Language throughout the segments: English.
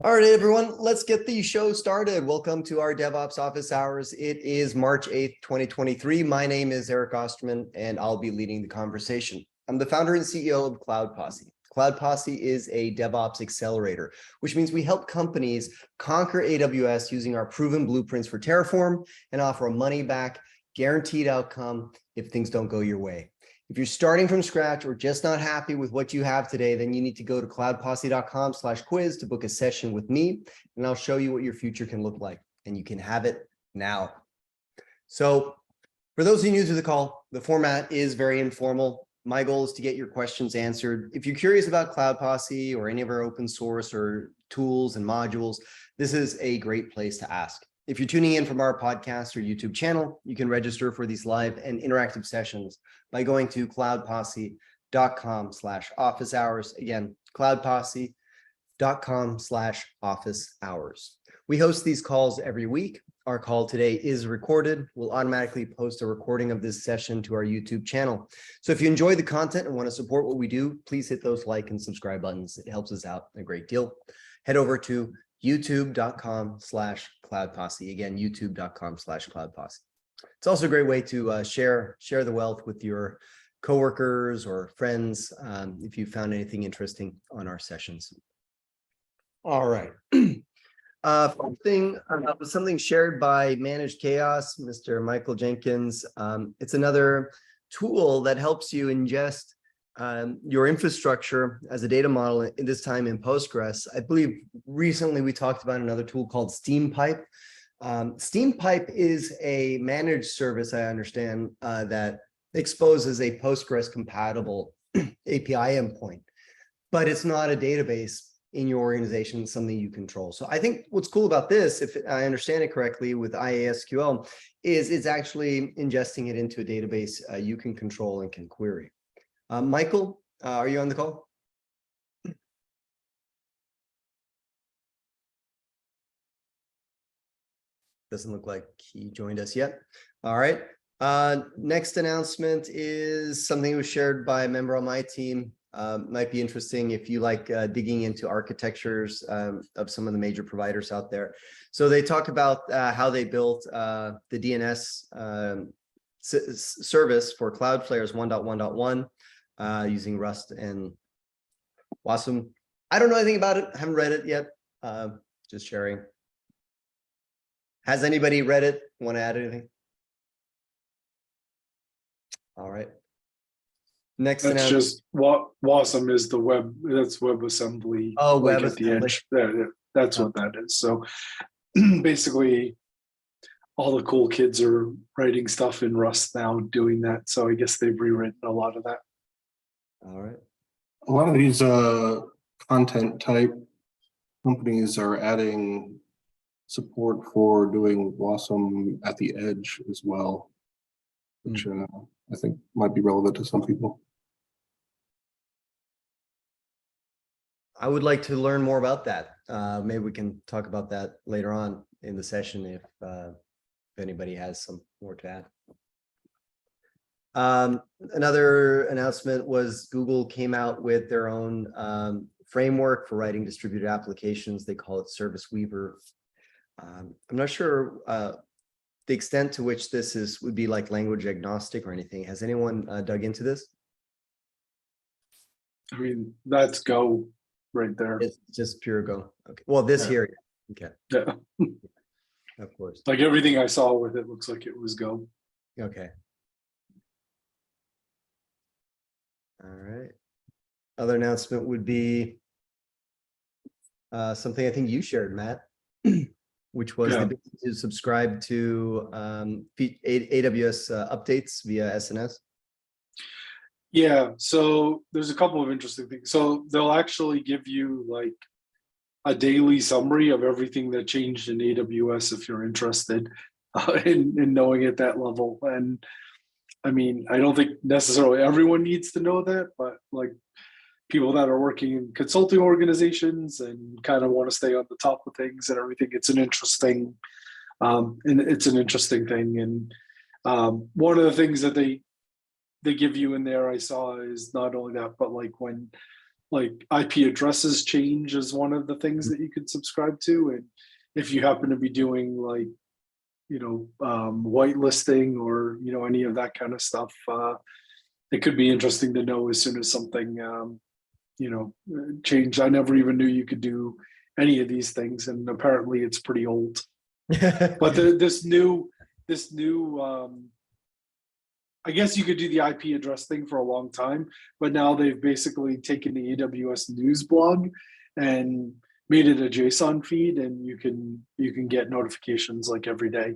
All right, everyone, let's get the show started. Welcome to our DevOps office hours. It is March 8th, 2023. My name is Eric Osterman, and I'll be leading the conversation. I'm the founder and CEO of Cloud Posse. Cloud Posse is a DevOps accelerator, which means we help companies conquer AWS using our proven blueprints for Terraform and offer a money-back, guaranteed outcome if things don't go your way. If you're starting from scratch or just not happy with what you have today, then you need to go to cloudposse.com/quiz to book a session with me, and I'll show you what your future can look like, and you can have it now. So for those of you new to the call, the format is very informal. My goal is to get your questions answered. If you're curious about Cloud Posse or any of our open source or tools and modules, this is a great place to ask. If you're tuning in from our podcast or YouTube channel, you can register for these live and interactive sessions by going to cloudposse.com/office hours. Again, cloudposse.com/office hours. We host these calls every week. Our call today is recorded. We'll automatically post a recording of this session to our YouTube channel. So if you enjoy the content and want to support what we do, please hit those like and subscribe buttons. It helps us out a great deal. Head over to youtube.com/cloudposse. Again, youtube.com/cloudposse. It's also a great way to share the wealth with your coworkers or friends if you found anything interesting on our sessions. All right. Something shared by Managed Chaos, Mr. Michael Jenkins. It's another tool that helps you ingest your infrastructure as a data model, in this time in Postgres. I believe recently we talked about another tool called SteamPipe. SteamPipe is a managed service, I understand, that exposes a Postgres compatible API endpoint, but it's not a database in your organization, something you control. So I think what's cool about this, if I understand it correctly with IASQL, is it's actually ingesting it into a database you can control and can query. Michael, are you on the call? Doesn't look like he joined us yet. All right. Next announcement is something that was shared by a member on my team. Might be interesting if you like digging into architectures of some of the major providers out there. So they talk about how they built the DNS service for Cloudflare's 1.1.1 using Rust and Wasm. I don't know anything about it. I haven't read it yet. Just sharing. Has anybody read it? Want to add anything? All right. Next, that's just what Wasm is the web. That's WebAssembly. Oh, like WebAssembly. At the edge. That's what that is. So basically, all the cool kids are writing stuff in Rust now, doing that. So I guess they've rewritten a lot of that. All right. A lot of these content type companies are adding support for doing Wasm at the edge as well, which I think might be relevant to some people. I would like to learn more about that. Maybe we can talk about that later on in the session if anybody has some more to add. Another announcement was Google came out with their own framework for writing distributed applications. They call it Service Weaver. I'm not sure the extent to which this would be like language agnostic or anything. Has anyone dug into this? I mean, that's Go right there. It's just pure Go. Okay. Well, this here. Okay. Yeah. Of course. Like everything I saw with it looks like it was Go. Okay. All right. Other announcement would be something I think you shared, Matt, which was the ability to subscribe to AWS updates via SNS. Yeah, so there's a couple of interesting things. So they'll actually give you like a daily summary of everything that changed in AWS if you're interested in knowing at that level. And I mean, I don't think necessarily everyone needs to know that, but like people that are working in consulting organizations and kind of want to stay on the top of things and everything, it's an interesting thing. And one of the things that they give you in there, I saw, is not only that, but like when like IP addresses change is one of the things that you could subscribe to. And if you happen to be doing like, whitelisting or, any of that kind of stuff, it could be interesting to know as soon as something, changed. I never even knew you could do any of these things. And apparently it's pretty old. But this new, I guess you could do the IP address thing for a long time, but now they've basically taken the AWS news blog and made it a JSON feed, and you can get notifications like every day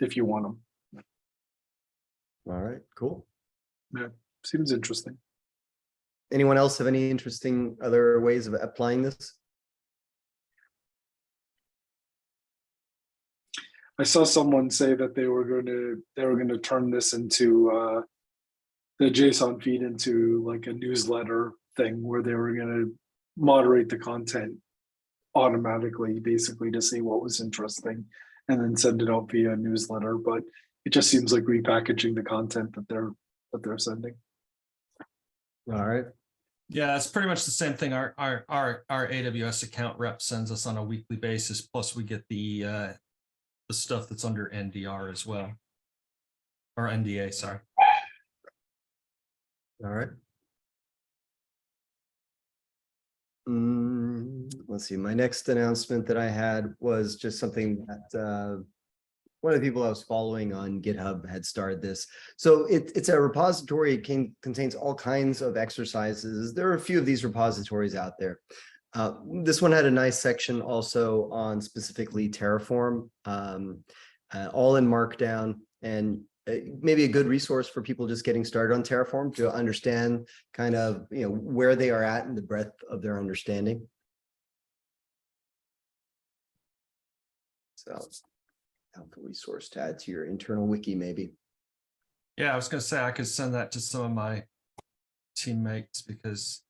if you want them. All right, cool. Yeah, seems interesting. Anyone else have any interesting other ways of applying this? I saw someone say that they were going to turn this into the JSON feed into like a newsletter thing where they were going to moderate the content automatically, basically to see what was interesting and then send it out via newsletter. But it just seems like repackaging the content that they're sending. All right. Yeah, it's pretty much the same thing. Our AWS account rep sends us on a weekly basis. Plus, we get the stuff that's under NDR as well, or NDA. Sorry. All right. Let's see. My next announcement that I had was just something that one of the people I was following on GitHub had started this. So it's a repository. It contains all kinds of exercises. There are a few of these repositories out there. This one had a nice section also on specifically Terraform, all in Markdown, and maybe a good resource for people just getting started on Terraform to understand kind of where they are at in the breadth of their understanding. So, helpful resource to add to your internal wiki, maybe. Yeah, I was going to say I could send that to some of my teammates because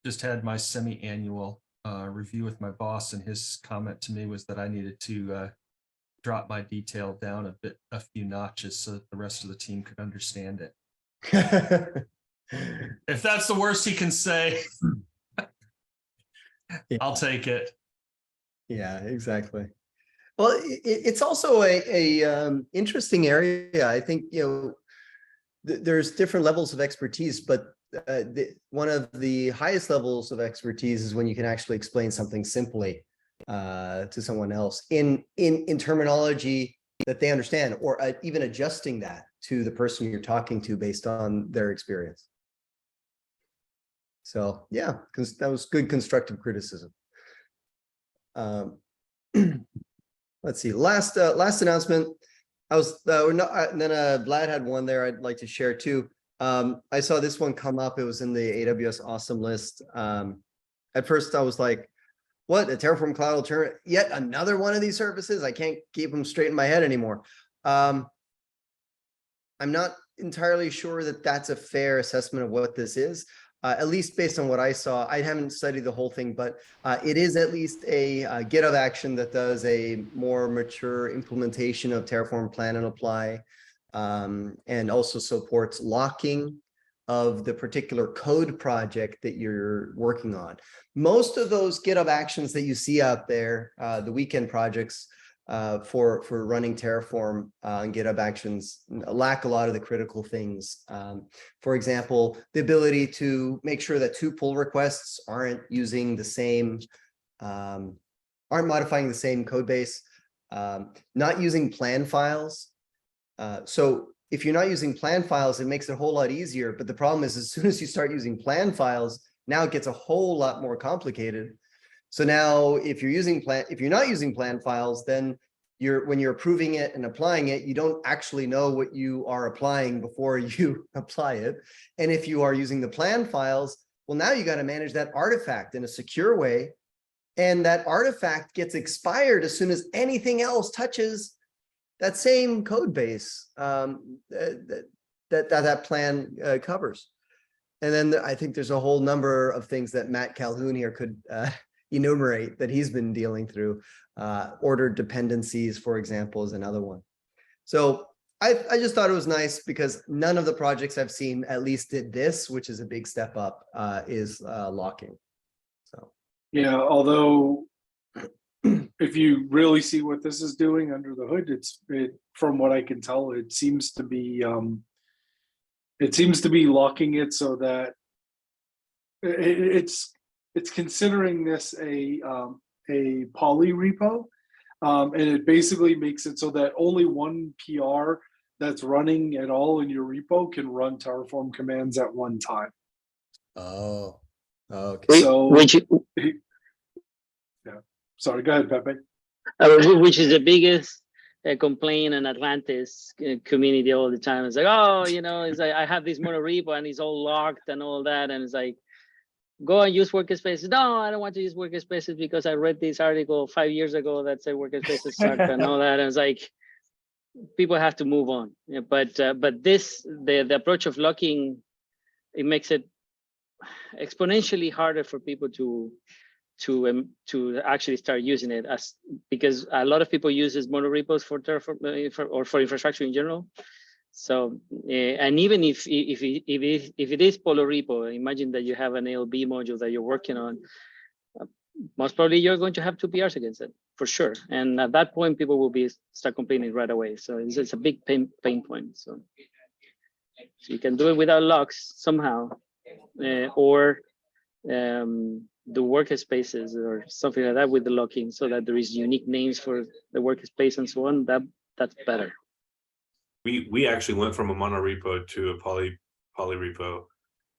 just had my semi-annual review with my boss, and his comment to me was that I needed to drop my detail down a few notches so that the rest of the team could understand it. If that's the worst he can say, yeah. I'll take it. Yeah, exactly. Well, it's also a interesting area. I think there's different levels of expertise, but one of the highest levels of expertise is when you can actually explain something simply to someone else in terminology that they understand, or even adjusting that to the person you're talking to based on their experience. So yeah, because that was good constructive criticism. Let's see. Last announcement. I was and then Vlad had one there I'd like to share too. I saw this one come up. It was in the AWS Awesome list. At first I was like, what, a Terraform Cloud alternative? Yet another one of these services? I can't keep them straight in my head anymore. I'm not entirely sure that that's a fair assessment of what this is. At least based on what I saw. I haven't studied the whole thing, but it is at least a GitHub action that does a more mature implementation of Terraform Plan and Apply, and also supports locking of the particular code project that you're working on. Most of those GitHub actions that you see out there, the weekend projects for running Terraform and GitHub actions, lack a lot of the critical things. For example, the ability to make sure that two pull requests aren't using the same, aren't modifying the same code base, not using plan files. So if you're not using plan files, it makes it a whole lot easier. But the problem is, as soon as you start using plan files, now it gets a whole lot more complicated. So now if you're not using plan files, then when you're approving it and applying it, you don't actually know what you are applying before you apply it. And if you are using the plan files, well, now you got to manage that artifact in a secure way. And that artifact gets expired as soon as anything else touches that same code base that plan covers. And then I think there's a whole number of things that Matt Calhoun here could enumerate that he's been dealing through. Ordered dependencies, for example, is another one. So I just thought it was nice because none of the projects I've seen at least did this, which is a big step up, is locking. So Yeah, although if you really see what this is doing under the hood, from what I can tell, it seems to be locking it so that it's considering this a poly repo, and it basically makes it so that only one PR that's running at all in your repo can run Terraform commands at one time. oh, okay. So Which yeah, sorry, go ahead, Pepe. which is the biggest complaint in Atlantis community all the time. It's like, oh, it's like I have this mono repo and it's all locked and all that, and it's like, go and use workspaces. No, I don't want to use workspaces because I read this article 5 years ago that said workspaces suck and all that. And it's like, people have to move on. Yeah, but the approach of locking, it makes it exponentially harder for people to actually start using it, because a lot of people use mono repos for Terraform or for infrastructure in general. So and even if it is Polo repo, imagine that you have an ALB module that you're working on. Most probably you're going to have 2 PRs against it for sure, and at that point people will start complaining right away. So it's a big pain point. So you can do it without locks somehow, or the workspaces or something like that with the locking, so that there is unique names for the workspace and so on. That's better. We actually went from a mono repo to a poly repo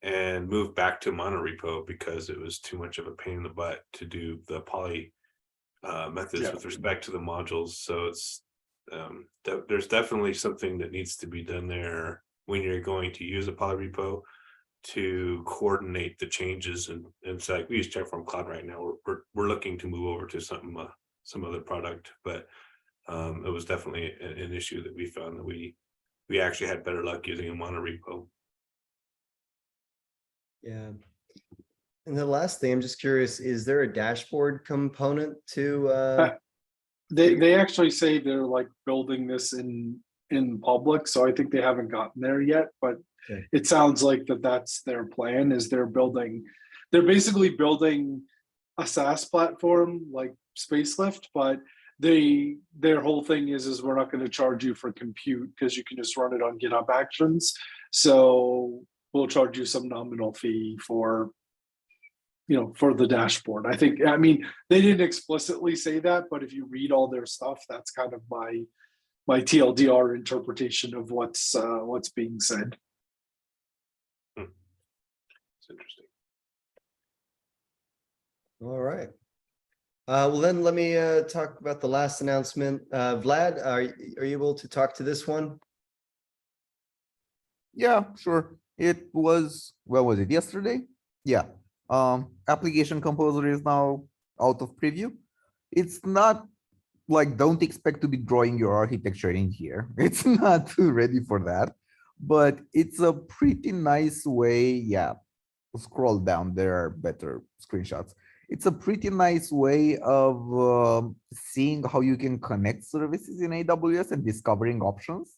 and moved back to mono repo because it was too much of a pain in the butt to do the poly methods with respect to the modules. So it's there's definitely something that needs to be done there when you're going to use a poly repo to coordinate the changes. And it's like we use Terraform Cloud right now. We're looking to move over to some other product, but it was definitely an issue that we found that we actually had better luck using a mono repo. Yeah. And the last thing, I'm just curious, is there a dashboard component to They actually say they're like building this in public, so I think they haven't gotten there yet, but okay. It sounds like that's their plan. Is they're basically building a SaaS platform like Spacelift, but their whole thing is we're not going to charge you for compute because you can just run it on GitHub Actions. So we'll charge you some nominal fee for the dashboard. I mean, they didn't explicitly say that, but if you read all their stuff, that's kind of my TLDR interpretation of what's being said. It's interesting. All right. Well, then let me talk about the last announcement. Vlad, are you able to talk to this one? Yeah, sure. It was, what was it, yesterday? Yeah. Application Composer is now out of preview. It's not like, don't expect to be drawing your architecture in here. It's not ready for that, but it's a pretty nice way. Yeah, scroll down, there are better screenshots. It's a pretty nice way of seeing how you can connect services in AWS and discovering options.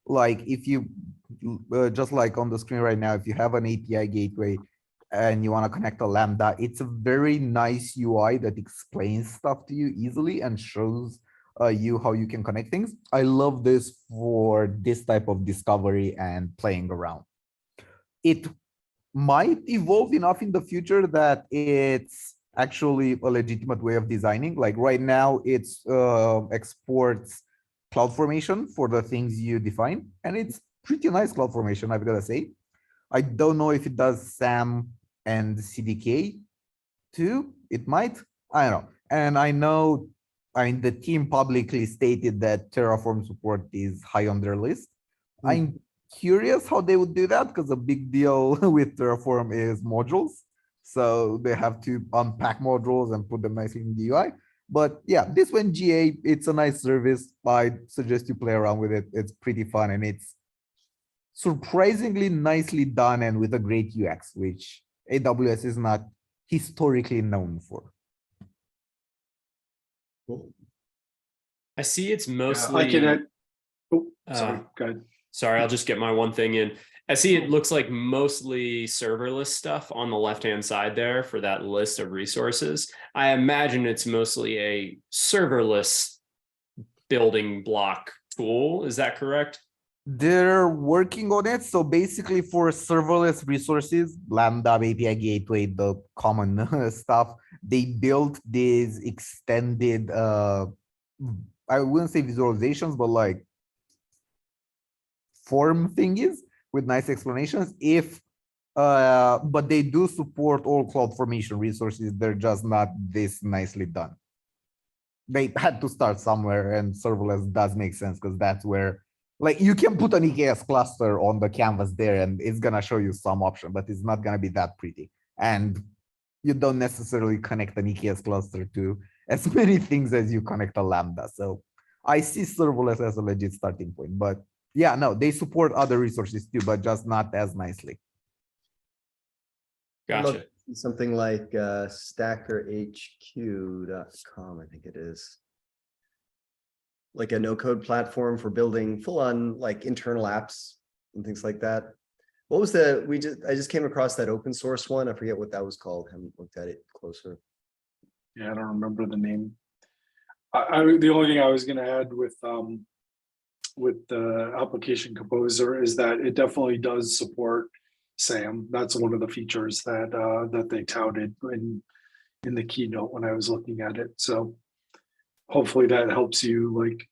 Like if you, just like on the screen right now, if you have an API gateway and you want to connect a Lambda, it's a very nice UI that explains stuff to you easily and shows you how you can connect things. I love this for this type of discovery and playing around. It might evolve enough in the future that it's actually a legitimate way of designing. Like right now, it's exports CloudFormation for the things you define, and it's pretty nice CloudFormation, I've got to say. I don't know if it does SAM and CDK too. It might, I don't know. And I know, the team publicly stated that Terraform support is high on their list. I'm curious how they would do that, because a big deal with Terraform is modules. So they have to unpack modules and put them nicely in the UI. But yeah, this one GA, it's a nice service. I suggest you play around with it. It's pretty fun and it's surprisingly nicely done and with a great UX, which AWS is not historically known for. Cool. I see it's Yeah, mostly Oh, sorry, go ahead. Sorry, I'll just get my one thing in. I see it looks like mostly serverless stuff on the left-hand side there for that list of resources. I imagine it's mostly a serverless building block tool. Is that correct? They're working on it. So basically for serverless resources, Lambda, API Gateway, the common stuff, they built these extended, I wouldn't say visualizations, but like form thingies with nice explanations. But they do support all CloudFormation resources. They're just not this nicely done. They had to start somewhere, and serverless does make sense because that's where, like, you can put an EKS cluster on the canvas there and it's gonna show you some option, but it's not gonna be that pretty. And you don't necessarily connect an EKS cluster to as many things as you connect a Lambda. So I see serverless as a legit starting point, but yeah, no, they support other resources too, but just not as nicely. Gotcha. Something like stackerhq.com, I think it is. Like a no-code platform for building full-on like internal apps and things like that. What was I just came across that open source one. I forget what that was called. I haven't looked at it closer. Yeah, I don't remember the name. The only thing I was going to add with the application composer is that it definitely does support SAM. That's one of the features that they touted in the keynote when I was looking at it. So hopefully that helps you like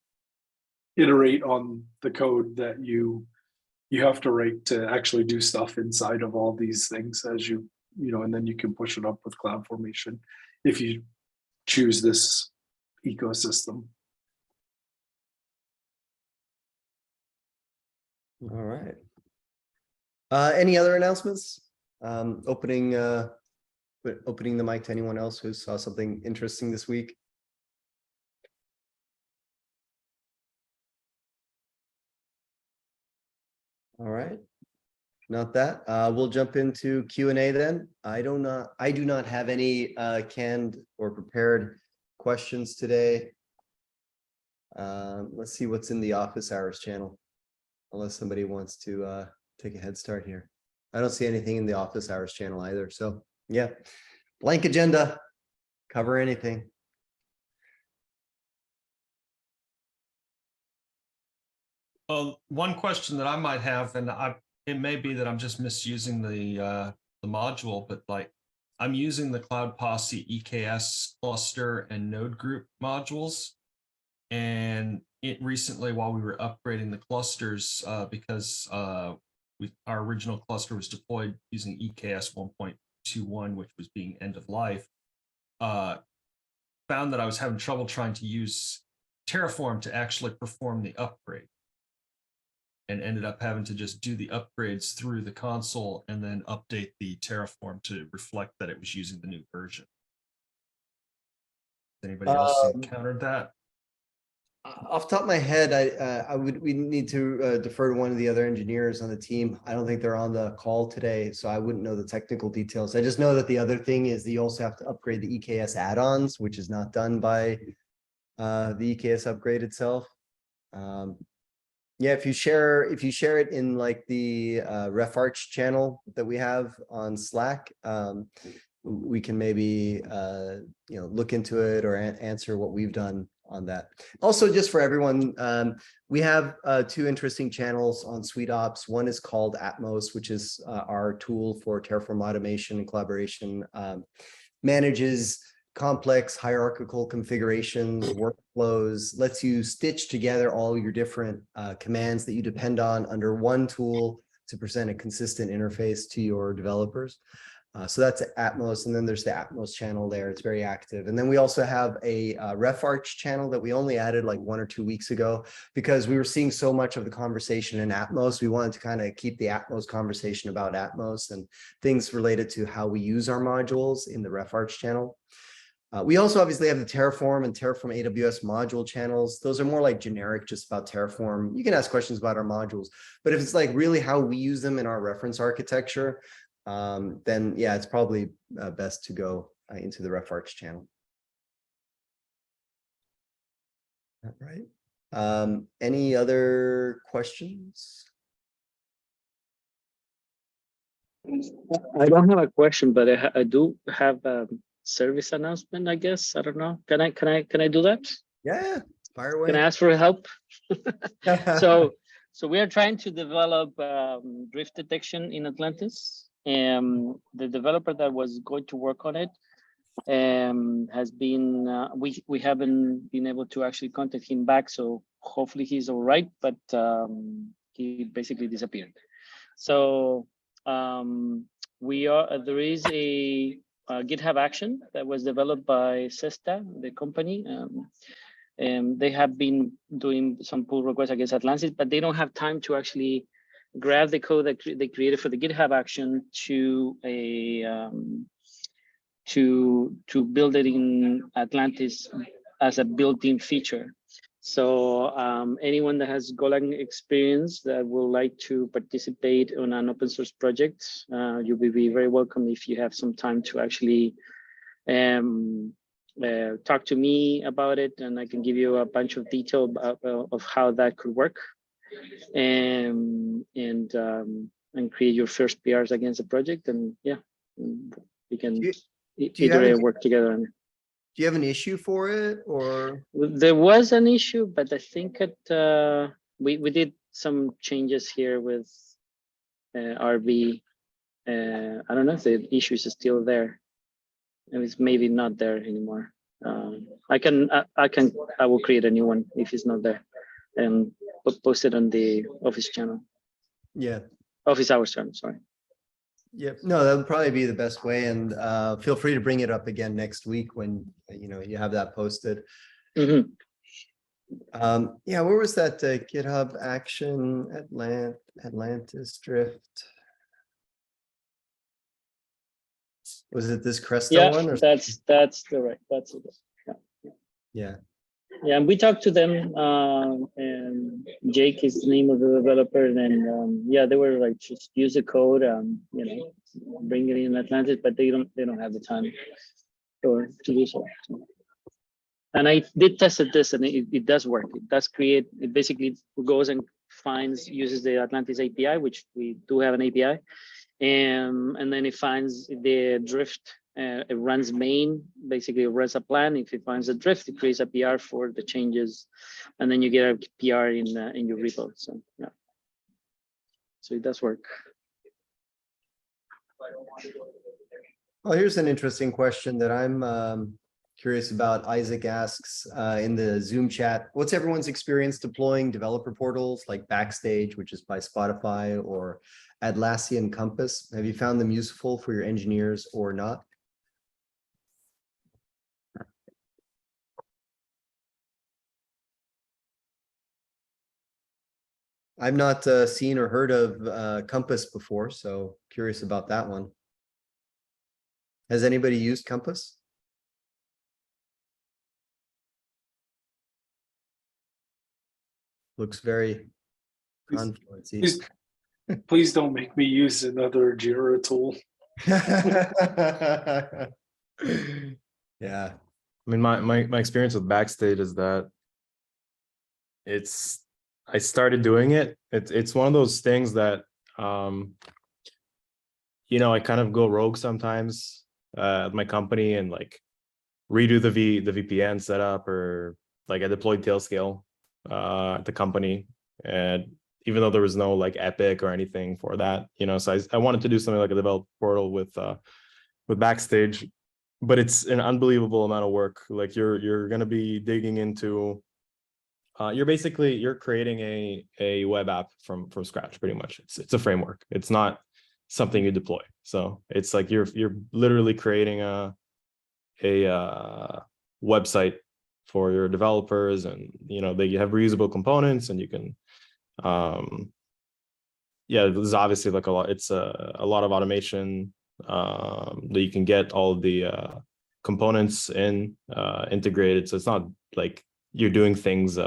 iterate on the code that you have to write to actually do stuff inside of all these things as you know, and then you can push it up with CloudFormation if you choose this ecosystem. All right. Any other announcements? Opening the mic to anyone else who saw something interesting this week. All right. Not that. We'll jump into Q&A then. I do not have any canned or prepared questions today. Let's see what's in the office hours channel, unless somebody wants to take a head start here. I don't see anything in the office hours channel either. So yeah, blank agenda, cover anything. One question that I might have, and it may be that I'm just misusing the module, but like I'm using the Cloud Posse EKS cluster and node group modules, and it recently, while we were upgrading the clusters, because our original cluster was deployed using EKS 1.21, which was being end of life, found that I was having trouble trying to use Terraform to actually perform the upgrade, and ended up having to just do the upgrades through the console and then update the Terraform to reflect that it was using the new version. Anybody else encountered that? Off the top of my head, we need to defer to one of the other engineers on the team. I don't think they're on the call today, so I wouldn't know the technical details. I just know that the other thing is that you also have to upgrade the EKS add-ons, which is not done by the EKS upgrade itself. Yeah, if you share it in like the RefArch channel that we have on Slack, we can maybe look into it or answer what we've done on that. Also, just for everyone, we have two interesting channels on sweetops. One is called Atmos, which is our tool for Terraform automation and collaboration, manages complex hierarchical configurations, workflows, lets you stitch together all your different commands that you depend on under one tool to present a consistent interface to your developers. So that's Atmos, and then there's the Atmos channel there. It's very active. And then we also have a RefArch channel that we only added like 1 or 2 weeks ago because we were seeing so much of the conversation in Atmos. We wanted to kind of keep the Atmos conversation about Atmos and things related to how we use our modules in the RefArch channel. We also obviously have the Terraform and Terraform AWS module channels. Those are more like generic, just about Terraform. You can ask questions about our modules, but if it's like really how we use them in our reference architecture, then yeah, it's probably best to go into the RefArch channel. All right. Any other questions? I don't have a question, but I do have a service announcement, I guess. I don't know. Can I do that? Yeah, fire Can I away. ask for help? So we are trying to develop drift detection in Atlantis. The developer that was going to work on it has been we haven't been able to actually contact him back. So hopefully he's all right, but he basically disappeared. So there is a GitHub action that was developed by Sesta, the company. They have been doing some pull requests against Atlantis, but they don't have time to actually grab the code that they created for the GitHub action to a to build it in Atlantis as a built-in feature. So anyone that has Golang experience that would like to participate on an open source project, you will be very welcome if you have some time to actually talk to me about it, and I can give you a bunch of detail of how that could work, and create your first PRs against the project, and yeah, we can iterate work together. And do you have an issue for it, or? There was an issue, but I think we did some changes here with RB. I don't know if the issue is still there. And it's maybe not there anymore. I will create a new one if it's not there, and post it on the office channel. Yeah. Office hours channel, sorry. Yep. No, that would probably be the best way. And feel free to bring it up again next week when you have that posted. Mm-hmm. Yeah, where was that GitHub action Atlantis drift? Was it this Cresta one? Or that's the right. That's it. Yeah. Yeah, and we talked to them, and Jake is the name of the developer, and yeah, they were like, just use the code, bring it in Atlantis, but they don't have the time to do so. And I did test this, and it does work. It does create. It basically goes and uses the Atlantis API, which we do have an API, and then it finds the drift. It runs main, basically it runs a plan. If it finds a drift, it creates a PR for the changes, and then you get a PR in your repo. So yeah, so it does work. Well, here's an interesting question that I'm curious about. Isaac asks in the Zoom chat, what's everyone's experience deploying developer portals like Backstage, which is by Spotify, or Atlassian Compass? Have you found them useful for your engineers or not? I've not seen or heard of Compass before, so curious about that one. Has anybody used Compass? Looks very Confluence-y. Please don't make me use another Jira tool. Yeah. I mean, my experience with Backstage is that I started doing it. It's one of those things that I kind of go rogue sometimes at my company and like redo the VPN setup, or like I deployed Tailscale at the company, and even though there was no like Epic or anything for that, so I wanted to do something like a developer portal with Backstage, but it's an unbelievable amount of work. Like you're going to be digging into you're creating a web app from scratch, pretty much. It's a framework. It's not something you deploy. So it's like you're literally creating a website for your developers, and they have reusable components, and you can there's obviously like a lot. It's a lot of automation that you can get all of the components integrated. So it's not like you're doing things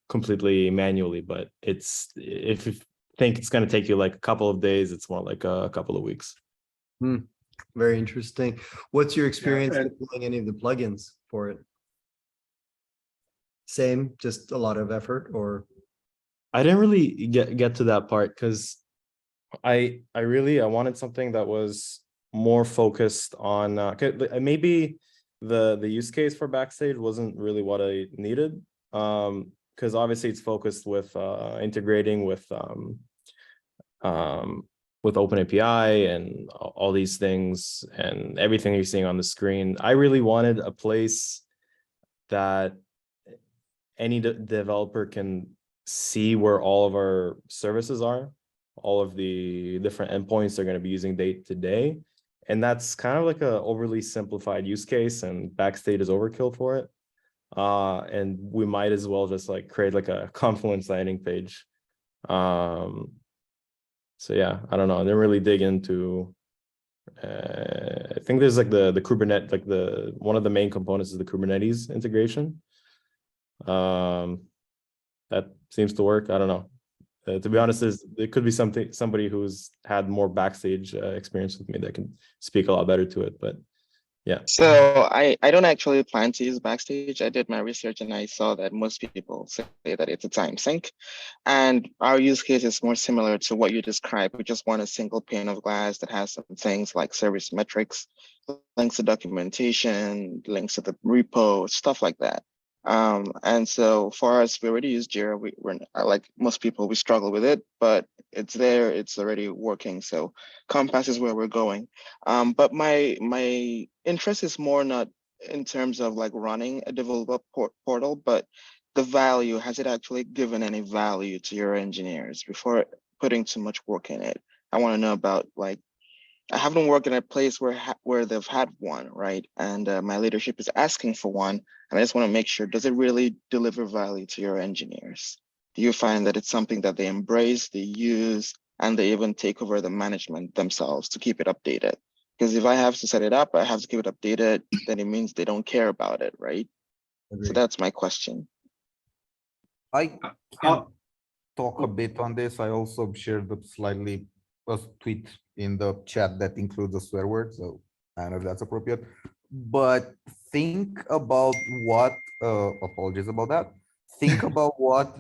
completely manually, but if you think it's going to take you like a couple of days, it's more like a couple of weeks. Very interesting. What's your experience deploying any of the plugins for it? Same, just a lot of effort, or I didn't really get to that part because I wanted something that was more focused on maybe the use case for Backstage wasn't really what I needed. Because obviously it's focused with integrating with OpenAPI and all these things and everything you're seeing on the screen. I really wanted a place that any developer can see where all of our services are, all of the different endpoints they're going to be using day to day. And that's kind of like a overly simplified use case, and Backstage is overkill for it. And we might as well just like create like a Confluence landing page. So yeah, I don't know. I didn't really dig into. I think there's like the Kubernetes, like one of the main components is the Kubernetes integration. That seems to work. I don't know. To be honest, there could be somebody who's had more Backstage experience with me that can speak a lot better to it. But yeah. So I don't actually plan to use Backstage. I did my research and I saw that most people say that it's a time sink. And our use case is more similar to what you described. We just want a single pane of glass that has some things like service metrics, links to documentation, links to the repo, stuff like that. And so for us, we already use Jira. We're like most people, we struggle with it, but it's there, it's already working. So Compass is where we're going. But my interest is more not in terms of like running a developer portal, but the value. Has it actually given any value to your engineers before putting too much work in it? I want to know about, like, I haven't worked in a place where they've had one, right? And my leadership is asking for one. And I just want to make sure, does it really deliver value to your engineers? Do you find that it's something that they embrace, they use, and they even take over the management themselves to keep it updated? Because if I have to set it up, I have to keep it updated, then it means they don't care about it, right? Agreed. So that's my question. I can talk a bit on this. I also shared a tweet in the chat that includes a swear word, so I don't know if that's appropriate. But think about what apologies about that. Think about what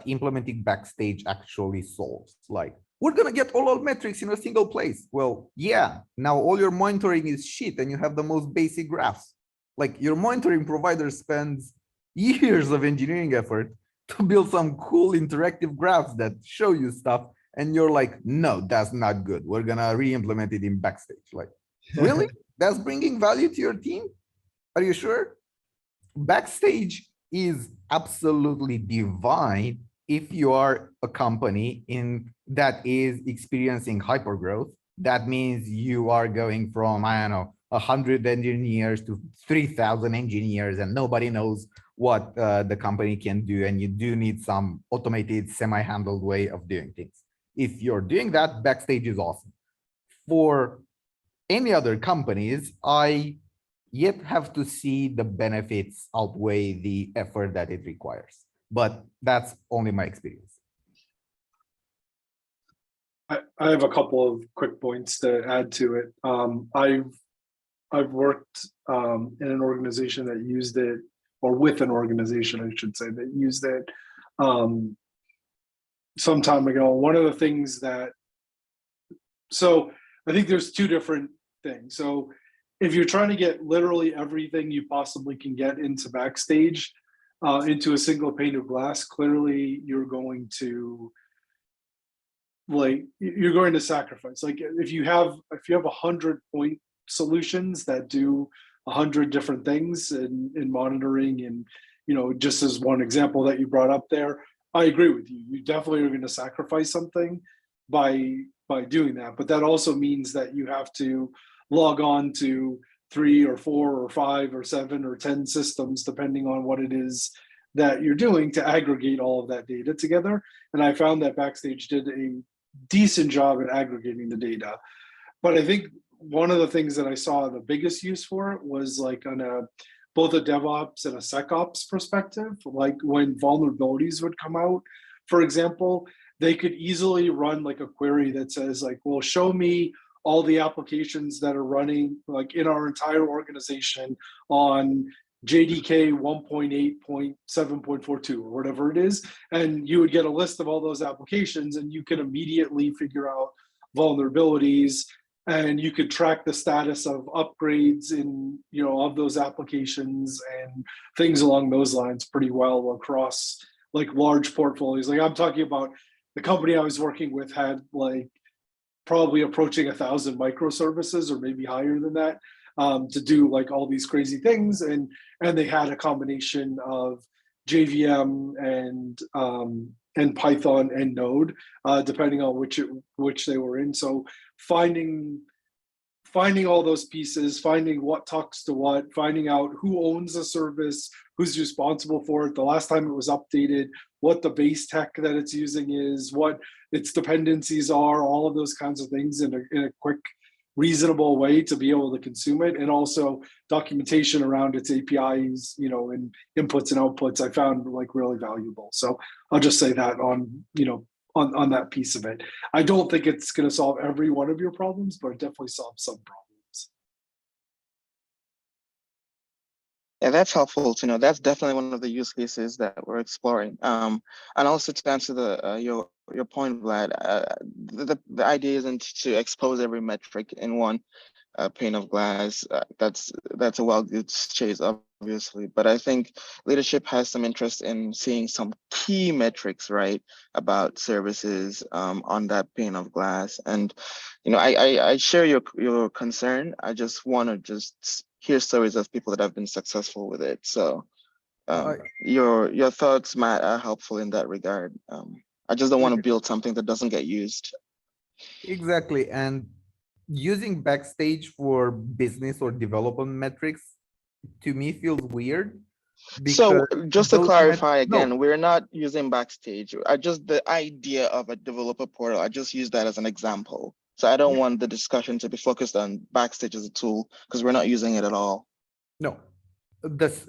implementing Backstage actually solves. Like, we're gonna get all our metrics in a single place. Well, yeah, now all your monitoring is shit and you have the most basic graphs. Like, your monitoring provider spends years of engineering effort to build some cool interactive graphs that show you stuff, and you're like, no, that's not good. We're gonna re-implement it in Backstage. Like, really? That's bringing value to your team? Are you sure? Backstage is absolutely divine if you are a company that is experiencing hypergrowth. That means you are going from, I don't know, 100 engineers to 3,000 engineers, and nobody knows what the company can do, and you do need some automated, semi-handled way of doing things. If you're doing that, Backstage is awesome. For any other companies, I yet have to see the benefits outweigh the effort that it requires. But that's only my experience. I have a couple of quick points to add to it. I've worked in an organization that used it, or with an organization, I should say, that used it some time ago. One of the things that, so I think there's two different things. So if you're trying to get literally everything you possibly can get into Backstage, into a single pane of glass, clearly you're going to sacrifice. Like, if you have 100 point solutions that do 100 different things in monitoring, and just as one example that you brought up there, I agree with you. You definitely are going to sacrifice something by doing that. But that also means that you have to log on to 3 or 4 or 5 or 7 or 10 systems, depending on what it is that you're doing, to aggregate all of that data together. And I found that Backstage did a decent job at aggregating the data. But I think one of the things that I saw the biggest use for it was like on both a DevOps and a SecOps perspective. Like, when vulnerabilities would come out, for example, they could easily run like a query that says, like, well, show me all the applications that are running like in our entire organization on JDK 1.8.7.42 or whatever it is, and you would get a list of all those applications, and you could immediately figure out vulnerabilities, and you could track the status of upgrades in, you know, of those applications and things along those lines pretty well across like large portfolios. Like I'm talking about the company I was working with had like probably approaching 1,000 microservices or maybe higher than that, to do like all these crazy things, and they had a combination of JVM and Python and Node, depending on which they were in. So finding all those pieces, finding what talks to what, finding out who owns a service, who's responsible for it, the last time it was updated, what the base tech that it's using is, what its dependencies are, all of those kinds of things in a quick, reasonable way to be able to consume it, and also documentation around its APIs, you know, and inputs and outputs, I found like really valuable. So I'll just say that on, you know, on that piece of it. I don't think it's going to solve every one of your problems, but it definitely solves some problems. Yeah, that's helpful to know. That's definitely one of the use cases that we're exploring. And also to answer the your point, Vlad, the idea isn't to expose every metric in one pane of glass. That's a well-goods chase, obviously. But I think leadership has some interest in seeing some key metrics, right, about services on that pane of glass. And you know, I share your concern. I just want to just hear stories of people that have been successful with it. So your thoughts, Matt, are helpful in that regard. I just don't want to build something that doesn't get used. Exactly. And using Backstage for business or development metrics to me feels weird. So just to clarify again, no. we're not using Backstage. The idea of a developer portal, I just use that as an example. So I don't want the discussion to be focused on Backstage as a tool because we're not using it at all. No, this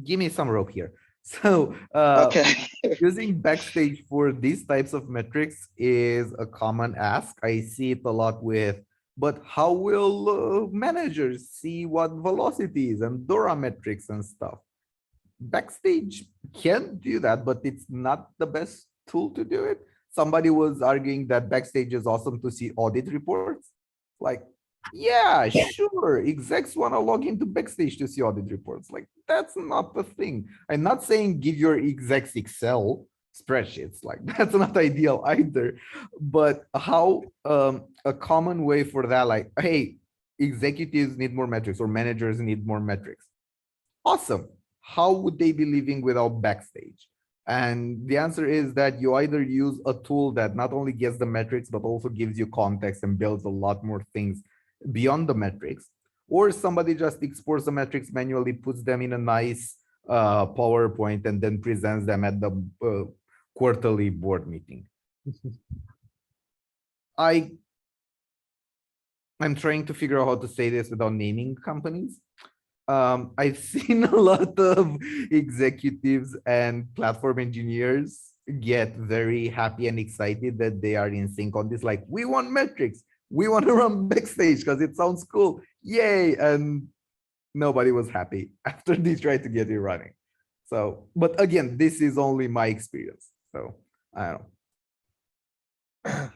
give me some rope here. So Okay. using Backstage for these types of metrics is a common ask. I see it a lot with, but how will managers see what velocities and DORA metrics and stuff? Backstage can do that, but it's not the best tool to do it. Somebody was arguing that Backstage is awesome to see audit reports. Like, yeah, sure. Execs want to log into Backstage to see audit reports. Like, that's not the thing. I'm not saying give your execs Excel spreadsheets. Like, that's not ideal either. But how a common way for that, like, hey, executives need more metrics or managers need more metrics. Awesome. How would they be living without Backstage? And the answer is that you either use a tool that not only gets the metrics, but also gives you context and builds a lot more things beyond the metrics, or somebody just exports the metrics manually, puts them in a nice PowerPoint, and then presents them at the quarterly board meeting. I'm trying to figure out how to say this without naming companies. I've seen a lot of executives and platform engineers get very happy and excited that they are in sync on this. Like, we want metrics. We want to run Backstage because it sounds cool. Yay. And nobody was happy after they tried to get it running. So, but again, this is only my experience. So I don't know.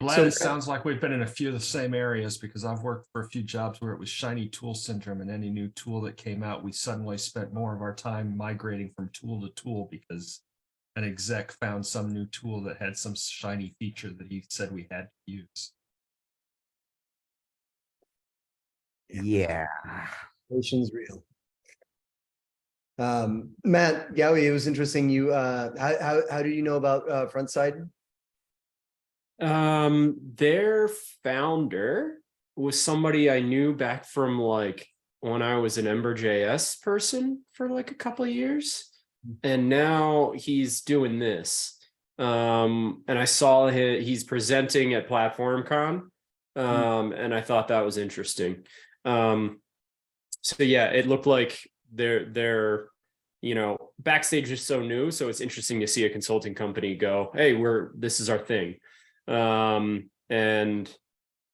Glad it sounds like we've been in a few of the same areas, because I've worked for a few jobs where it was shiny tool syndrome, and any new tool that came out, we suddenly spent more of our time migrating from tool to tool because an exec found some new tool that had some shiny feature that he said we had to use. Yeah. Inflation's real. Matt Gowie, it was interesting. You how do you know about Frontside? Their founder was somebody I knew back from like when I was an Ember.js person for like a couple of years, and now he's doing this. And I saw he's presenting at PlatformCon, and I thought that was interesting. So yeah, it looked like they're Backstage is so new, so it's interesting to see a consulting company go, hey, this is our thing. And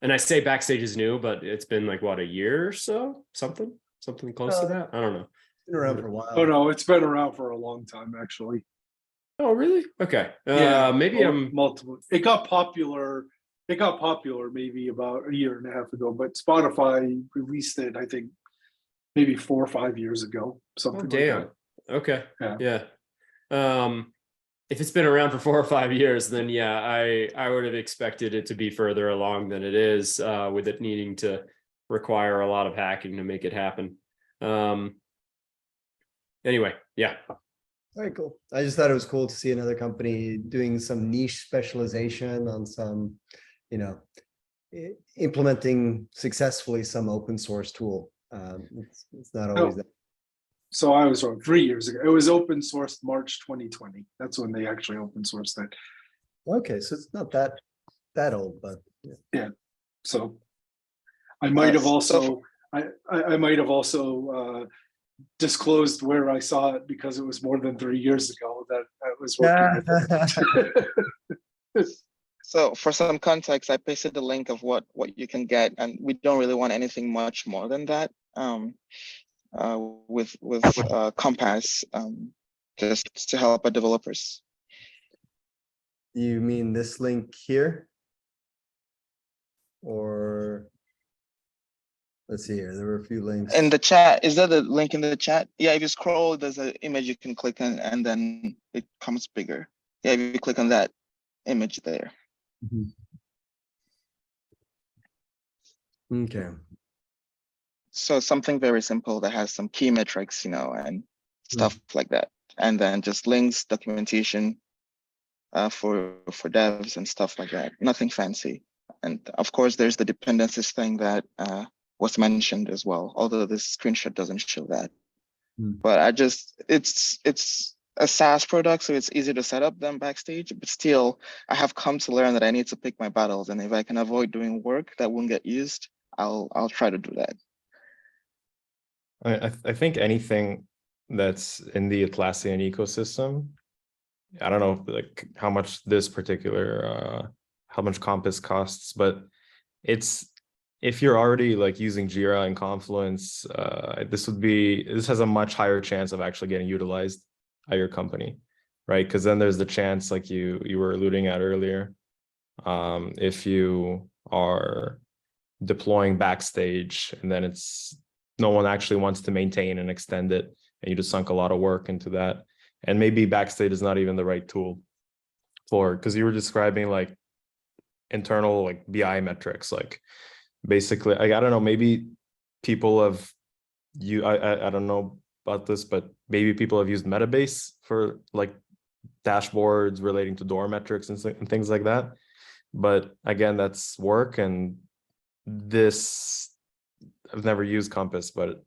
I say Backstage is new, but it's been like what, a year or so, something. something close to that. I don't know. Been around for a while. Oh no, it's been around for a long time, actually. Oh, really? Okay. Maybe I'm multiple. It got popular. It got popular maybe about a year and a half ago, but Spotify released it, I think, maybe 4 or 5 years ago. Something like damn. that. Okay. Yeah. If it's been around for 4 or 5 years, then yeah, I would have expected it to be further along than it is, with it needing to require a lot of hacking to make it happen. Anyway, yeah. All right, cool. I just thought it was cool to see another company doing some niche specialization on some, implementing successfully some open source tool. It's not always that. So I was wrong. 3 years ago, it was open sourced March 2020. That's when they actually open sourced it. Okay, so it's not that old, but Yeah. So I might have also, I might have also disclosed where I saw it because it was more than 3 years ago that I was working with it. So for some context, I pasted the link of what you can get, and we don't really want anything much more than that. With Compass, just to help our developers. You mean this link here? Or let's see here, there were a few links. In the chat, is that the link in the chat? Yeah, if you scroll, there's an image you can click on and then it comes bigger. Yeah, if you click on that image there. Okay. So something very simple that has some key metrics, and stuff like that. And then just links, documentation for devs and stuff like that. Nothing fancy. And of course, there's the dependencies thing that was mentioned as well, although this screenshot doesn't show that. But it's a SaaS product, so it's easier to set up than Backstage, but still, I have come to learn that I need to pick my battles. And if I can avoid doing work that won't get used, I'll try to do that. I think anything that's in the Atlassian ecosystem, I don't know like how much this particular how much Compass costs, but it's if you're already like using Jira and Confluence, this has a much higher chance of actually getting utilized at your company, right? Because then there's the chance, like you were alluding at earlier, if you are deploying Backstage and then no one actually wants to maintain and extend it, and you just sunk a lot of work into that, and maybe Backstage is not even the right tool for, because you were describing like internal like BI metrics, like basically I don't know, maybe people have I don't know about this, but maybe people have used Metabase for like dashboards relating to door metrics and things like that. But again, that's work, and this, I've never used Compass, but it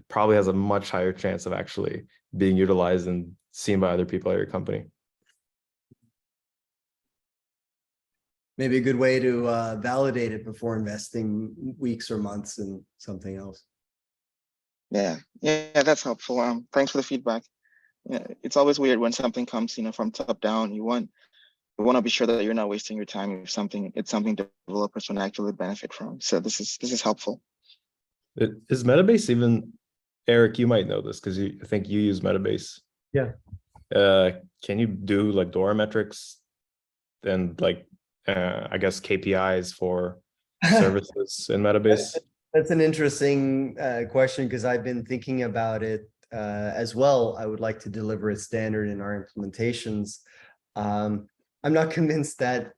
probably has a much higher chance of actually being utilized and seen by other people at your company. Maybe a good way to validate it before investing weeks or months in something else. Yeah, that's helpful. Thanks for the feedback. Yeah, it's always weird when something comes, from top down. You want to be sure that you're not wasting your time if it's something developers can actually benefit from. So this is helpful. Is Metabase even, Eric, you might know this because I think you use Metabase. Yeah. Can you do like door metrics and like I guess KPIs for services in Metabase? That's an interesting question, because I've been thinking about it as well. I would like to deliver it standard in our implementations. I'm not convinced that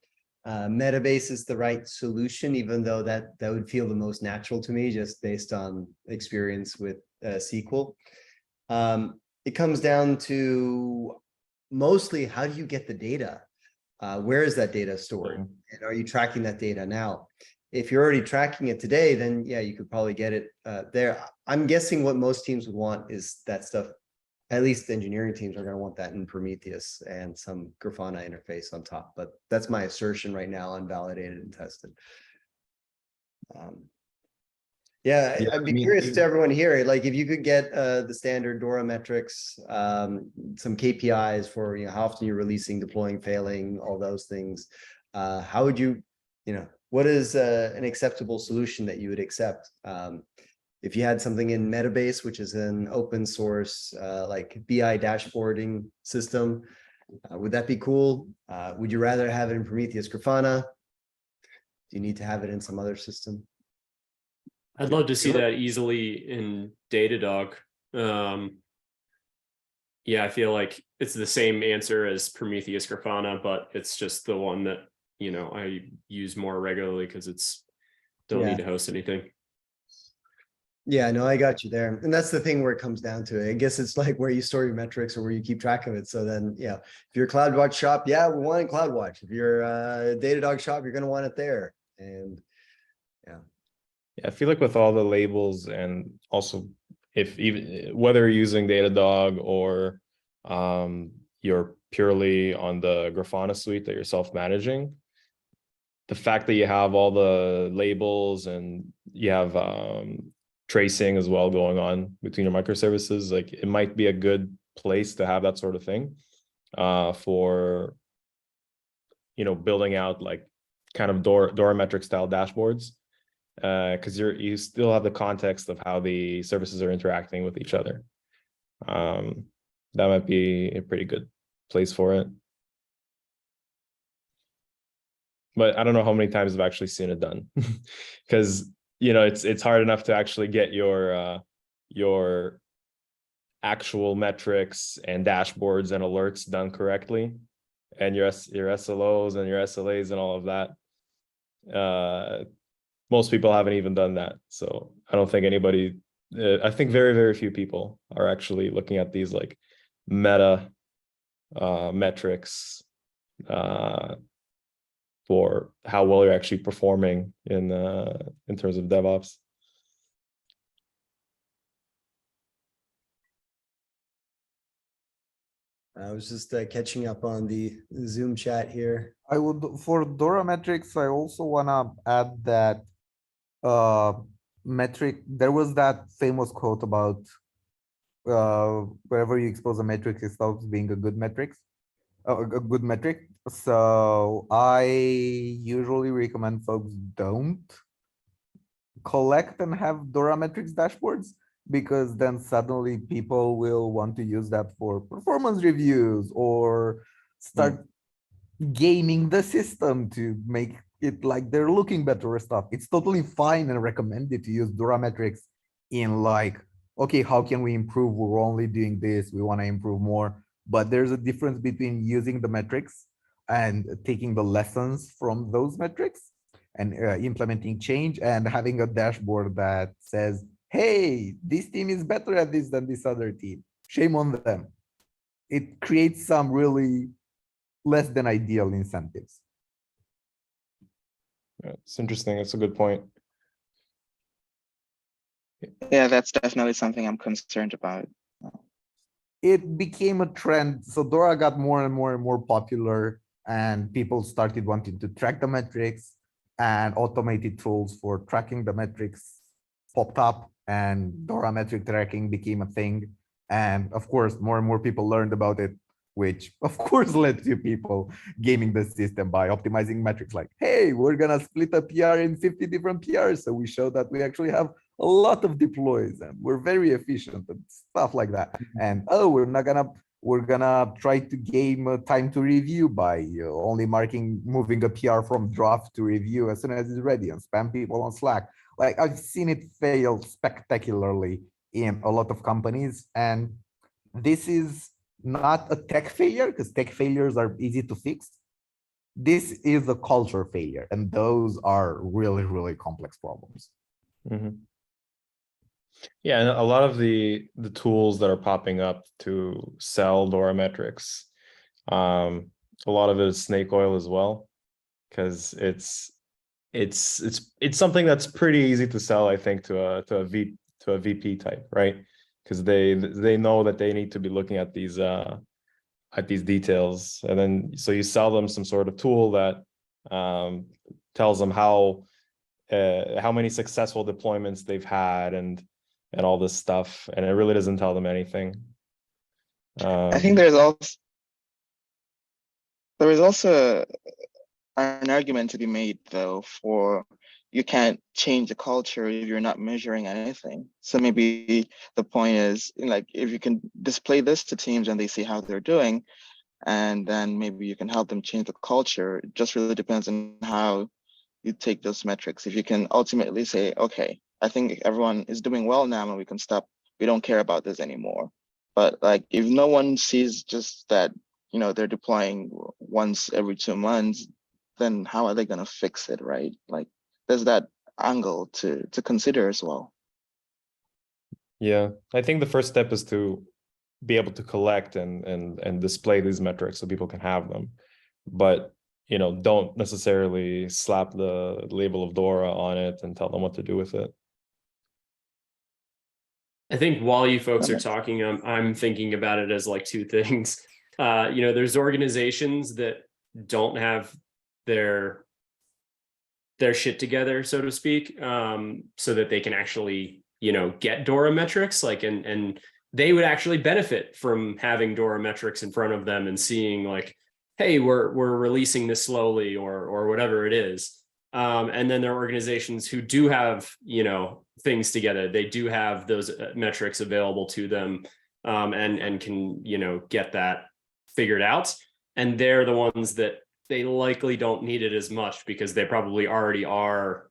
Metabase is the right solution, even though that would feel the most natural to me, just based on experience with SQL. It comes down to mostly, how do you get the data? Where is that data stored? And are you tracking that data now? If you're already tracking it today, then yeah, you could probably get it there. I'm guessing what most teams would want is that stuff. At least engineering teams are going to want that in Prometheus and some Grafana interface on top. But that's my assertion right now, unvalidated and tested. I'd be curious to everyone here, like if you could get the standard Dora metrics, some KPIs for how often you're releasing, deploying, failing, all those things. How would you, what is an acceptable solution that you would accept? if you had something in Metabase, which is an open source like BI dashboarding system, would that be cool? Would you rather have it in Prometheus Grafana? Do you need to have it in some other system? I'd love to see Sure. that easily in Datadog. Yeah, I feel like it's the same answer as Prometheus Grafana, but it's just the one that, you know, I use more regularly because it's don't Yeah. need to host anything. Yeah, no, I got you there. And that's the thing where it comes down to it. I guess it's like where you store your metrics or where you keep track of it. So then, yeah, if you're a CloudWatch shop, yeah, we want it in CloudWatch. If you're a Datadog shop, you're going to want it there. And yeah. Yeah, I feel like with all the labels and also if even whether you're using Datadog or you're purely on the Grafana suite that you're self-managing, the fact that you have all the labels and you have tracing as well going on between your microservices, like it might be a good place to have that sort of thing for, you know, building out like kind of Dora metric style dashboards, because you still have the context of how the services are interacting with each other. That might be a pretty good place for it. But I don't know how many times I've actually seen it done, because you know it's hard enough to actually get your actual metrics and dashboards and alerts done correctly, and your SLOs and your SLAs and all of that. Most people haven't even done that, so I don't think anybody. I think very few people are actually looking at these like meta metrics for how well you're actually performing in terms of DevOps. I was just catching up on the Zoom chat here. I would, for Dora metrics, I also wanna add that metric, there was that famous quote about wherever you expose a metric, it stops being a good metric. A good metric. So I usually recommend folks don't collect and have Dora metrics dashboards, because then suddenly people will want to use that for performance reviews or start gaming the system to make it like they're looking better or stuff. It's totally fine and recommended to use Dora metrics in like, okay, how can we improve? We're only doing this, we want to improve more. But there's a difference between using the metrics and taking the lessons from those metrics and implementing change and having a dashboard that says, hey, this team is better at this than this other team. Shame on them. It creates some really less than ideal incentives. Yeah, it's interesting. It's a good point. Yeah, that's definitely something I'm concerned about. It became a trend. So Dora got more and more popular, and people started wanting to track the metrics, and automated tools for tracking the metrics popped up, and Dora metric tracking became a thing. And of course, more and more people learned about it, which of course led to people gaming the system by optimizing metrics like, hey, we're gonna split a PR in 50 different PRs. So we show that we actually have a lot of deploys and we're very efficient and stuff like that. And oh, we're gonna try to game time to review by only moving a PR from draft to review as soon as it's ready, and spam people on Slack. Like, I've seen it fail spectacularly in a lot of companies. And this is not a tech failure, because tech failures are easy to fix. This is a culture failure, and those are really complex problems. Mm-hmm. Yeah, and a lot of the tools that are popping up to sell Dora metrics, a lot of it is snake oil as well, because it's something that's pretty easy to sell, I think, to a VP type, right? Because they know that they need to be looking at these details, and then so you sell them some sort of tool that tells them how many successful deployments they've had and all this stuff, and it really doesn't tell them anything. I think there is also an argument to be made, though, for you can't change the culture if you're not measuring anything. So maybe the point is, like, if you can display this to teams and they see how they're doing, and then maybe you can help them change the culture. It just really depends on how you take those metrics. If you can ultimately say, okay, I think everyone is doing well now and we can stop, we don't care about this anymore. But like, if no one sees just that, they're deploying once every 2 months, then how are they going to fix it, right? Like, there's that angle to consider as well. Yeah, I think the first step is to be able to collect and display these metrics so people can have them. But don't necessarily slap the label of Dora on it and tell them what to do with it. I think while you folks are talking, I'm thinking about it as like two things. There's organizations that don't have their shit together, so to speak, so that they can actually, get Dora metrics, like, and they would actually benefit from having Dora metrics in front of them and seeing like, hey, we're releasing this slowly or whatever it is. And then there are organizations who do have, things together. They do have those metrics available to them, and can, get that figured out. And they're the ones that they likely don't need it as much because they probably already are,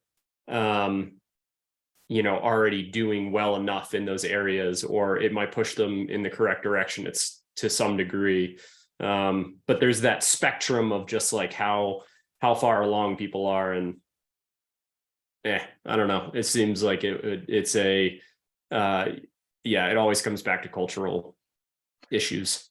already doing well enough in those areas, or it might push them in the correct direction. It's to some degree. But there's that spectrum of just like how far along people are, and I don't know. It seems like it's it always comes back to cultural issues.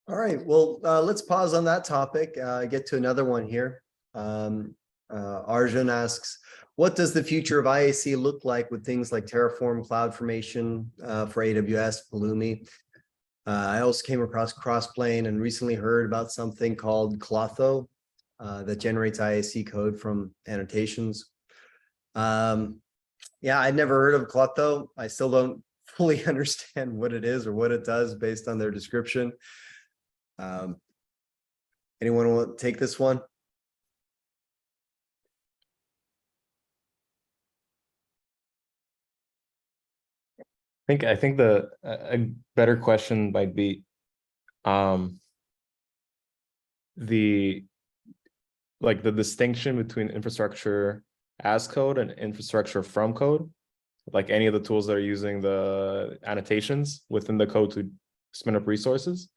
All right, well, let's pause on that topic, get to another one here. Arjun asks, what does the future of IAC look like with things like Terraform, CloudFormation for AWS, Pulumi? I also came across Crossplane and recently heard about something called Klotho that generates IAC code from annotations. Yeah, I'd never heard of Klotho. I still don't fully understand what it is or what it does based on their description. Anyone want to take this one? I think a better question might be the distinction between infrastructure as code and infrastructure from code, like any of the tools that are using the annotations within the code to spin up resources.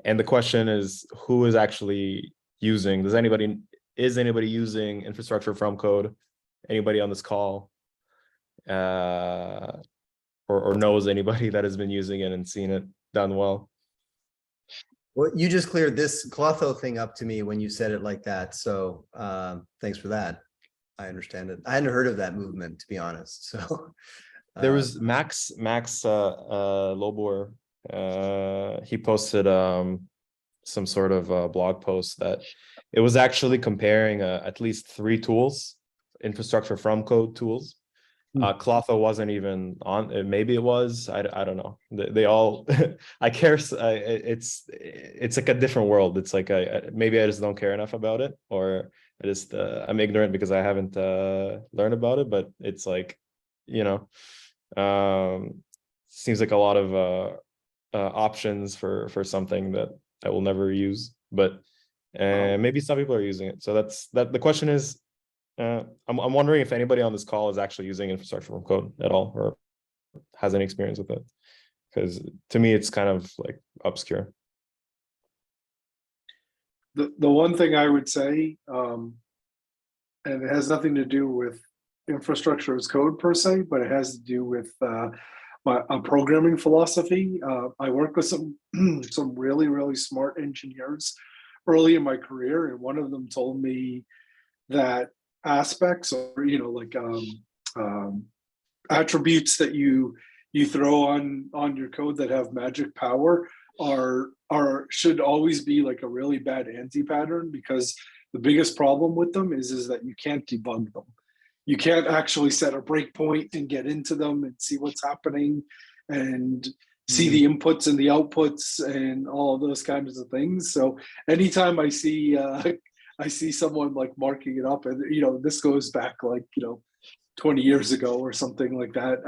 And the question is, who is actually using? Is anybody using infrastructure from code? Anybody on this call? Or knows anybody that has been using it and seen it done well? Well, you just cleared this Klotho thing up to me when you said it like that. So thanks for that. I understand it. I hadn't heard of that movement, to be honest. So there was Max Lobor. He posted some sort of blog post that it was actually comparing at least 3 tools, infrastructure from code tools. Klotho wasn't even on. Maybe it was. I don't know. They all. I care. It's like a different world. It's like maybe I just don't care enough about it, or I'm ignorant because I haven't learned about it. But it's like, seems like a lot of options for something that I will never use. But maybe some people are using it. So the question is. I'm wondering if anybody on this call is actually using infrastructure from code at all or has any experience with it, because to me it's kind of like obscure. The one thing I would say, and it has nothing to do with infrastructure as code per se, but it has to do with a programming philosophy. I worked with some really, really smart engineers early in my career, and one of them told me that aspects or attributes that you throw on your code that have magic power should always be like a really bad anti-pattern, because the biggest problem with them is that you can't debug them. You can't actually set a breakpoint and get into them and see what's happening and see the inputs and the outputs and all of those kinds of things. So anytime I see I see someone like marking it up, and this goes back like 20 years ago or something like that.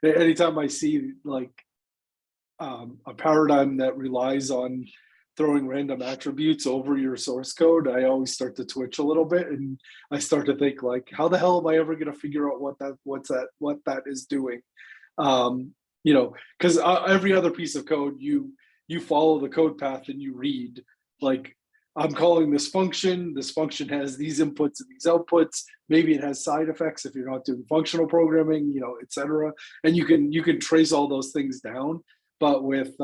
Anytime I see like a paradigm that relies on throwing random attributes over your source code, I always start to twitch a little bit, and I start to think like, how the hell am I ever going to figure out what that is doing? Because every other piece of code, you follow the code path and you read like, I'm calling this function. This function has these inputs and these outputs. Maybe it has side effects if you're not doing functional programming, etc. And you can trace all those things down. But with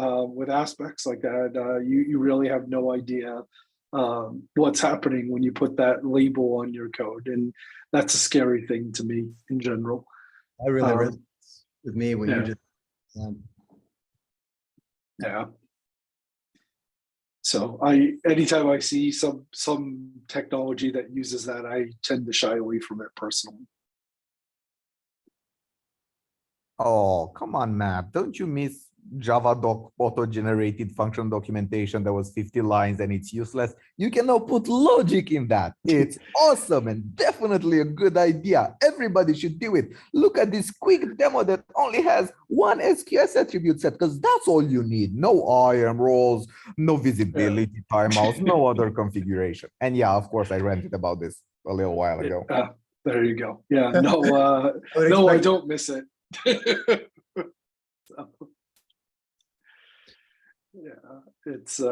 aspects like that, you really have no idea what's happening when you put that label on your code, and that's a scary thing to me in general. I really resonates with me when you just. Yeah. So anytime I see some technology that uses that, I tend to shy away from it personally. Oh, come on, Matt. Don't you miss Java doc auto-generated function documentation that was 50 lines and it's useless? You can now put logic in that. It's awesome and definitely a good idea. Everybody should do it. Look at this quick demo that only has one SQS attribute set, because that's all you need. No IAM roles, no visibility timeouts, no other configuration. And yeah, of course, I ranted about this a little while ago. There you go. Yeah, no, I don't miss it. It's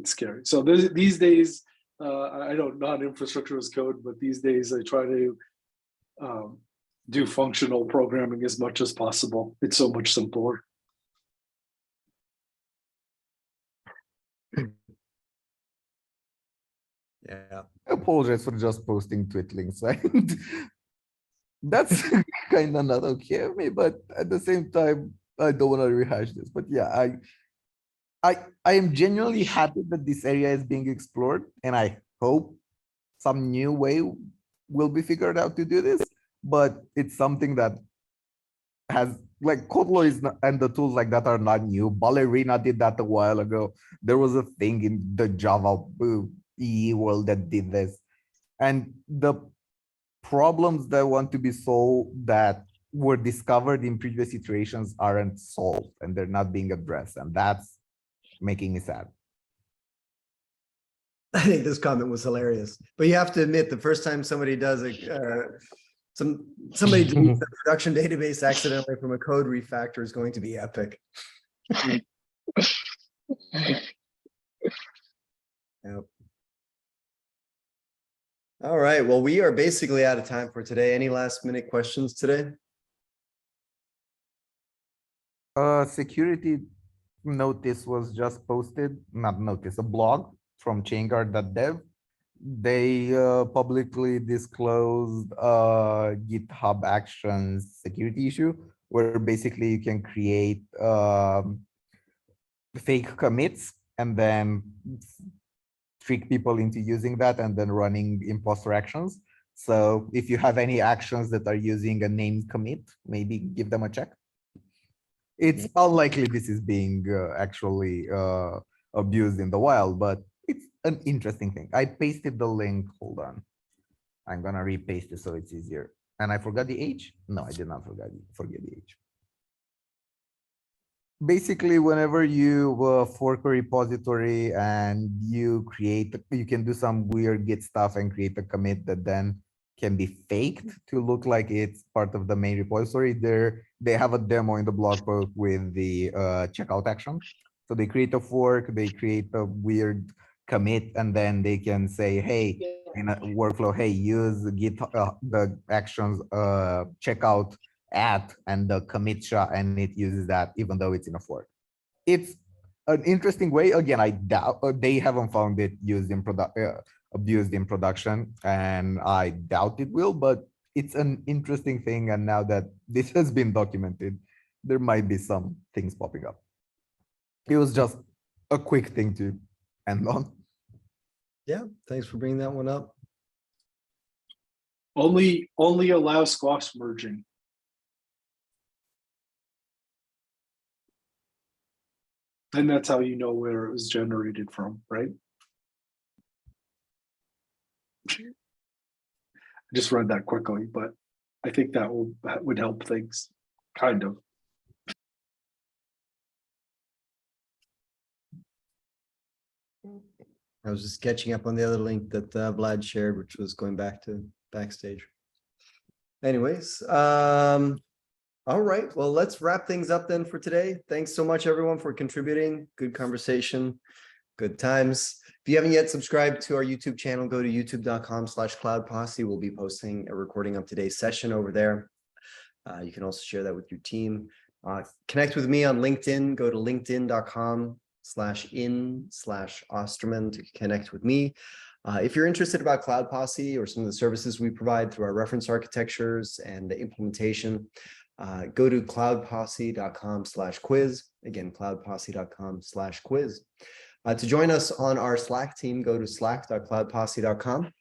scary. So these days, I don't non-infrastructure as code, but these days I try to do functional programming as much as possible. It's so much simpler. Yeah. I apologize for just posting tweet links. That's kind of not okay of me, but at the same time, I don't want to rehash this. But yeah, I am genuinely happy that this area is being explored, and I hope some new way will be figured out to do this. But it's something that has like Klotho is not, and the tools like that are not new. Ballerina did that a while ago. There was a thing in the Java EE world that did this, and the problems that want to be solved that were discovered in previous iterations aren't solved, and they're not being addressed, and that's making me sad. I think this comment was hilarious, but you have to admit, the first time somebody does somebody deletes the production database accidentally from a code refactor is going to be epic. Yep. All right, well, we are basically out of time for today. Any last minute questions today? Security notice was just posted, not notice, a blog from chainguard.dev. They publicly disclosed GitHub Actions security issue, where basically you can create fake commits and then trick people into using that and then running imposter actions. So if you have any actions that are using a named commit, maybe give them a check. It's unlikely this is being actually abused in the wild, but it's an interesting thing. I pasted the link. Hold on. I'm gonna repaste it so it's easier. And I forgot the age? No, I did not forget the age. Basically, whenever you fork a repository and you can do some weird Git stuff and create a commit that then can be faked to look like it's part of the main repository. They have a demo in the blog post with the checkout action. So they create a fork, they create a weird commit, and then they can say, hey, in a workflow, hey, use Git the actions checkout at and the commit SHA, and it uses that even though it's in a fork. It's an interesting way. Again, I doubt they haven't found it used in abused in production, and I doubt it will, but it's an interesting thing. And now that this has been documented, there might be some things popping up. It was just a quick thing to end on. Yeah, thanks for bringing that one up. Only allow squash merging. And that's how you know where it was generated from, right? I just read that quickly, but I think that would help things, kind of. I was just catching up on the other link that Vlad shared, which was going back to backstage. Anyways, all right, well, let's wrap things up then for today. Thanks so much, everyone, for contributing. Good conversation, good times. If you haven't yet subscribed to our YouTube channel, go to youtube.com/cloudposse. We'll be posting a recording of today's session over there. You can also share that with your team. Connect with me on LinkedIn. Go to linkedin.com/in/Osterman to connect with me. If you're interested about Cloud Posse or some of the services we provide through our reference architectures and the implementation, go to cloudposse.com/quiz. Again, cloudposse.com/quiz. To join us on our Slack team, go to slack.cloudposse.com.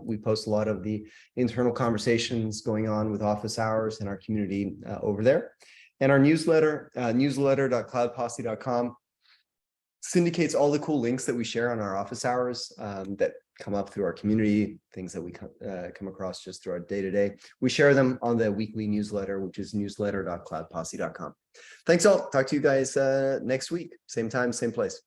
We post a lot of the internal conversations going on with office hours and our community over there. And our newsletter, newsletter.cloudposse.com, syndicates all the cool links that we share on our office hours that come up through our community, things that we come across just through our day-to-day. We share them on the weekly newsletter, which is newsletter.cloudposse.com. Thanks all. Talk to you guys next week. Same time, same place.